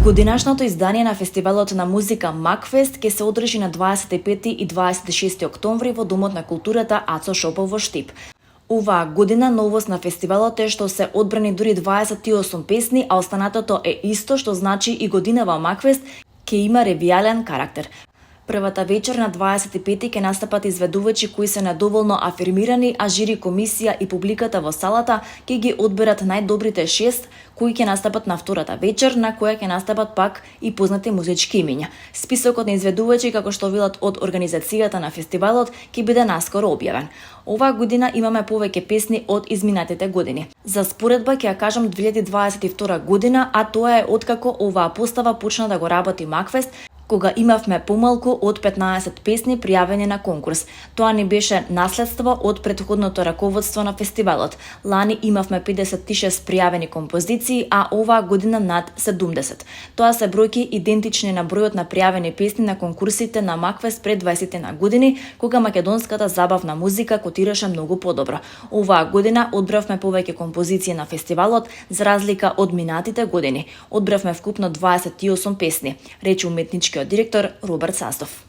Годинашното издание на фестивалот на музика Макфест ќе се одржи на 25 и 26 октомври во Домот на културата Ацо Шопов во Штип. Оваа година новост на фестивалот е што се одбрани дури 28 песни, а останатото е исто, што значи и годинава Макфест ќе има ревијален карактер. Првата вечер на 25 ќе настапат изведувачи кои се недоволно афирмирани, а жири комисија и публиката во салата ќе ги одберат најдобрите 6 кои ќе настапат на втората вечер, на која ќе настапат пак и познати музички имиња. Списокот на изведувачи, како што велат од организацијата на фестивалот, ќе биде наскоро објавен. Оваа година имаме повеќе песни од изминатите години. За споредба ќе ја кажам 2022 година, а тоа е откако оваа постава почна да го работи Макфест, кога имавме помалку од 15 песни пријавени на конкурс. Тоа ни беше наследство од претходното раководство на фестивалот. Лани имавме 56 пријавени композиции, а оваа година над 70. Тоа се бројки идентични на бројот на пријавени песни на конкурсите на Макфест пред 20 на години, кога македонската забавна музика котираше многу подобро. Оваа година одбравме повеќе композиции на фестивалот, за разлика од минатите години. Одбравме вкупно 28 песни, рече уметнички директор Роберт Састов.